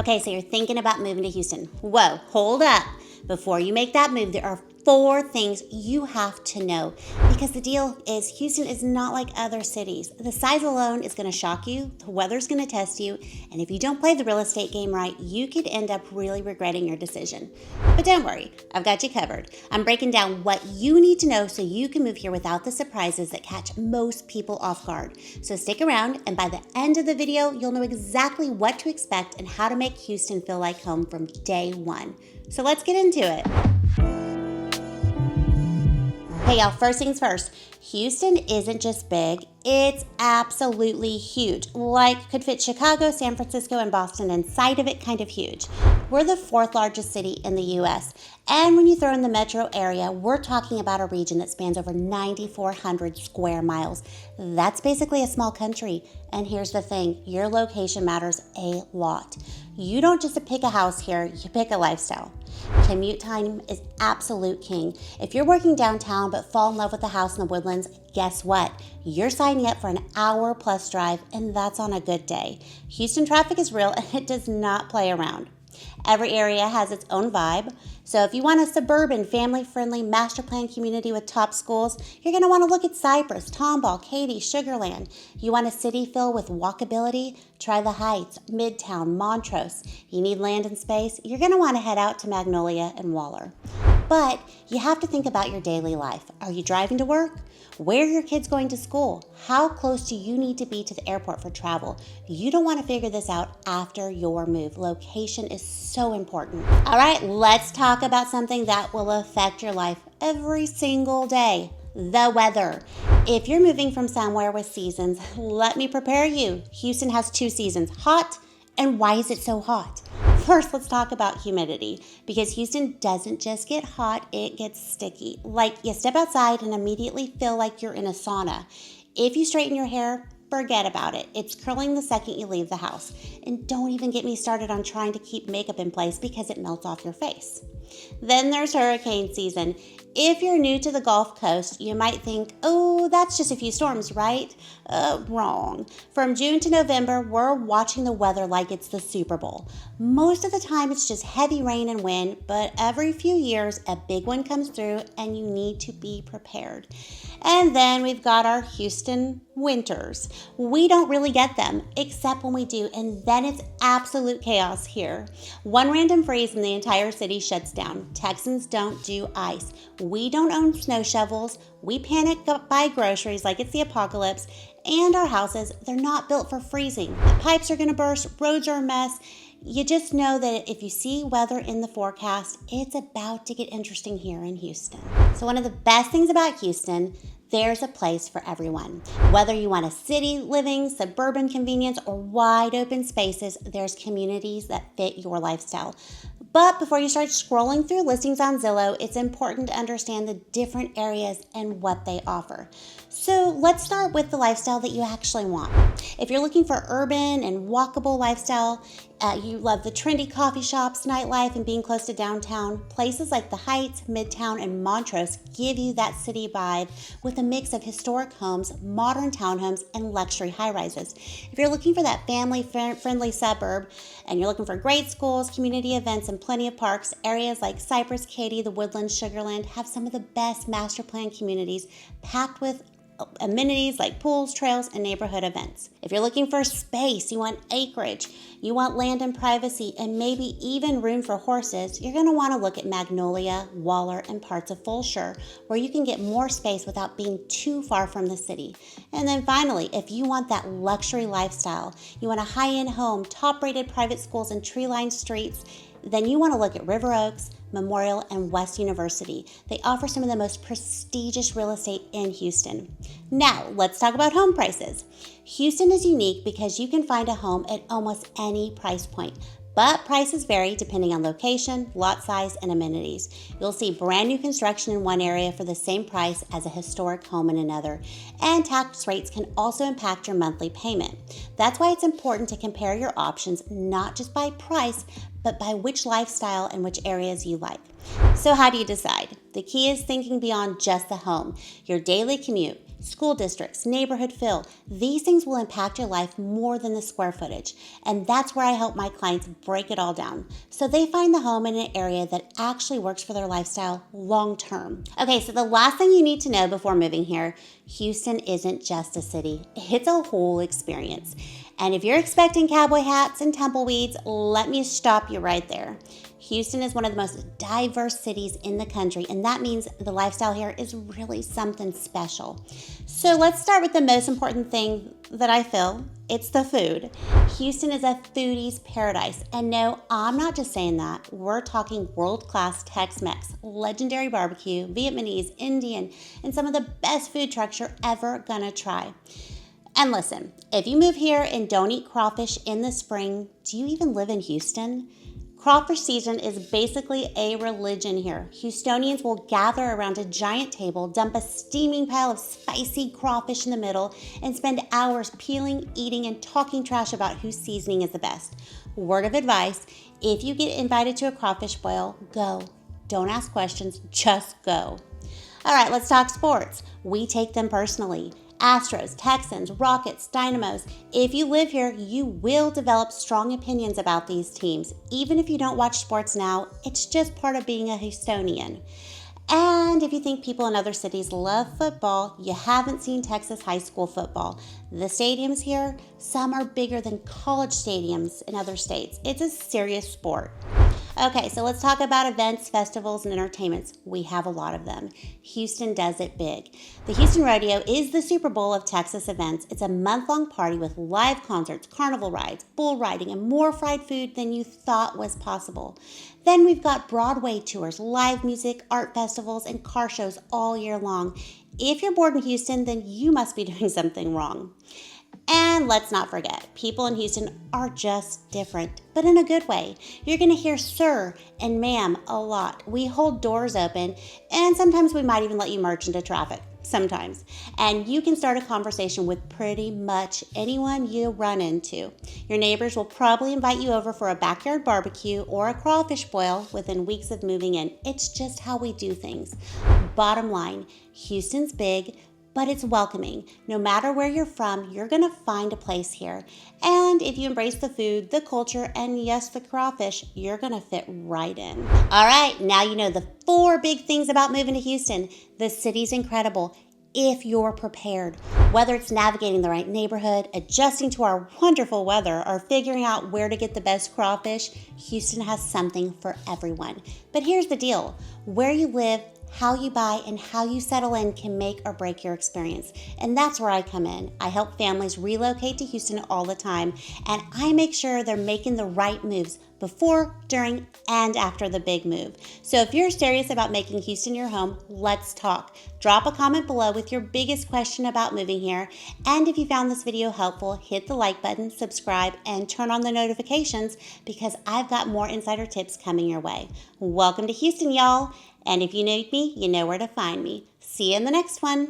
Okay, so you're thinking about moving to Houston. Whoa, hold up. Before you make that move, there are 4 things you have to know, because the deal is Houston is not like other cities. The size alone is going to shock you, the weather's going to test you, and if you don't play the real estate game right, you could end up really regretting your decision. But don't worry, I've got you covered. I'm breaking down what you need to know so you can move here without the surprises that catch most people off guard. So stick around, and by the end of the video, you'll know exactly what to expect and how to make Houston feel like home from day one. So let's get into it. Hey y'all, first things first, Houston isn't just big, it's absolutely huge. Like could fit Chicago, San Francisco, and Boston inside of it, kind of huge. We're the 4th largest city in the US. And when you throw in the metro area, we're talking about a region that spans over 9,400 square miles. That's basically a small country. And here's the thing, your location matters a lot. You don't just pick a house here, you pick a lifestyle. Commute time is absolute king. If you're working downtown but fall in love with a house in the Woodlands, guess what? You're signing up for an hour-plus drive, and that's on a good day. Houston traffic is real, and it does not play around. Every area has its own vibe. So if you want a suburban, family-friendly, master plan community with top schools, you're going to want to look at Cypress, Tomball, Katy, Sugar Land. You want a city filled with walkability? Try the Heights, Midtown, Montrose. You need land and space? You're going to want to head out to Magnolia and Waller. But you have to think about your daily life. Are you driving to work? Where are your kids going to school? How close do you need to be to the airport for travel? You don't want to figure this out after your move. Location is so important. All right, let's talk about something that will affect your life every single day: the weather. If you're moving from somewhere with seasons, let me prepare you. Houston has 2 seasons, hot, and why is it so hot? First, let's talk about humidity, because Houston doesn't just get hot, it gets sticky. Like you step outside and immediately feel like you're in a sauna. If you straighten your hair, forget about it. It's curling the second you leave the house. And don't even get me started on trying to keep makeup in place because it melts off your face. Then there's hurricane season. If you're new to the Gulf Coast, you might think, oh, that's just a few storms, right? Wrong. From June to November, we're watching the weather like it's the Super Bowl. Most of the time, it's just heavy rain and wind, but every few years, a big one comes through and you need to be prepared. And then we've got our Houston winters. We don't really get them, except when we do, and then it's absolute chaos here. One random freeze and the entire city shuts down. Texans don't do ice. We don't own snow shovels. We panic buy groceries like it's the apocalypse. And our houses, they're not built for freezing. The pipes are gonna burst, roads are a mess. You just know that if you see weather in the forecast, it's about to get interesting here in Houston. So one of the best things about Houston, there's a place for everyone. Whether you want a city living, suburban convenience, or wide open spaces, there's communities that fit your lifestyle. But before you start scrolling through listings on Zillow, it's important to understand the different areas and what they offer. So let's start with the lifestyle that you actually want. If you're looking for urban and walkable lifestyle, you love the trendy coffee shops, nightlife, and being close to downtown, places like the Heights, Midtown, and Montrose give you that city vibe with a mix of historic homes, modern townhomes, and luxury high-rises. If you're looking for that family-friendly suburb and you're looking for great schools, community events, and plenty of parks, areas like Cypress, Katy, the Woodlands, Sugar Land have some of the best master plan communities packed with amenities like pools, trails, and neighborhood events. If you're looking for space, you want acreage, you want land and privacy, and maybe even room for horses, you're going to want to look at Magnolia, Waller, and parts of Fulshire, where you can get more space without being too far from the city. And then finally, if you want that luxury lifestyle, you want a high-end home, top-rated private schools, and tree-lined streets, then you want to look at River Oaks, Memorial, and West University. They offer some of the most prestigious real estate in Houston. Now, let's talk about home prices. Houston is unique because you can find a home at almost any price point. But prices vary depending on location, lot size, and amenities. You'll see brand new construction in one area for the same price as a historic home in another. And tax rates can also impact your monthly payment. That's why it's important to compare your options not just by price, but by which lifestyle and which areas you like. So how do you decide? The key is thinking beyond just the home, your daily commute, school districts, neighborhood feel. These things will impact your life more than the square footage. And that's where I help my clients break it all down so they find the home in an area that actually works for their lifestyle long term. Okay, so the last thing you need to know before moving here, Houston isn't just a city, it's a whole experience. And if you're expecting cowboy hats and tumbleweeds, let me stop you right there. Houston is one of the most diverse cities in the country, and that means the lifestyle here is really something special. So let's start with the most important thing that I feel. It's the food. Houston is a foodie's paradise. And no, I'm not just saying that. We're talking world-class Tex-Mex, legendary barbecue, Vietnamese, Indian, and some of the best food trucks you're ever gonna try. And listen, if you move here and don't eat crawfish in the spring, do you even live in Houston? Crawfish season is basically a religion here. Houstonians will gather around a giant table, dump a steaming pile of spicy crawfish in the middle, and spend hours peeling, eating, and talking trash about whose seasoning is the best. Word of advice, if you get invited to a crawfish boil, go. Don't ask questions, just go. All right, let's talk sports. We take them personally. Astros, Texans, Rockets, Dynamos. If you live here, you will develop strong opinions about these teams. Even if you don't watch sports now, it's just part of being a Houstonian. And if you think people in other cities love football, you haven't seen Texas high school football. The stadiums here, some are bigger than college stadiums in other states. It's a serious sport. Okay, so let's talk about events, festivals, and entertainments. We have a lot of them. Houston does it big. The Houston Rodeo is the Super Bowl of Texas events. It's a month-long party with live concerts, carnival rides, bull riding, and more fried food than you thought was possible. Then we've got Broadway tours, live music, art festivals, and car shows all year long. If you're bored in Houston, then you must be doing something wrong. And let's not forget, people in Houston are just different, but in a good way. You're going to hear sir and ma'am a lot. We hold doors open, and sometimes we might even let you merge into traffic. Sometimes. And you can start a conversation with pretty much anyone you run into. Your neighbors will probably invite you over for a backyard barbecue or a crawfish boil within weeks of moving in. It's just how we do things. Bottom line, Houston's big, but it's welcoming. No matter where you're from, you're gonna find a place here. And if you embrace the food, the culture, and yes, the crawfish, you're gonna fit right in. All right, now you know the 4 big things about moving to Houston. The city's incredible if you're prepared. Whether it's navigating the right neighborhood, adjusting to our wonderful weather, or figuring out where to get the best crawfish, Houston has something for everyone. But here's the deal, where you live, how you buy, and how you settle in can make or break your experience. And that's where I come in. I help families relocate to Houston all the time, and I make sure they're making the right moves before, during, and after the big move. So if you're serious about making Houston your home, let's talk. Drop a comment below with your biggest question about moving here. And if you found this video helpful, hit the like button, subscribe, and turn on the notifications because I've got more insider tips coming your way. Welcome to Houston, y'all. And if you need me, you know where to find me. See you in the next one.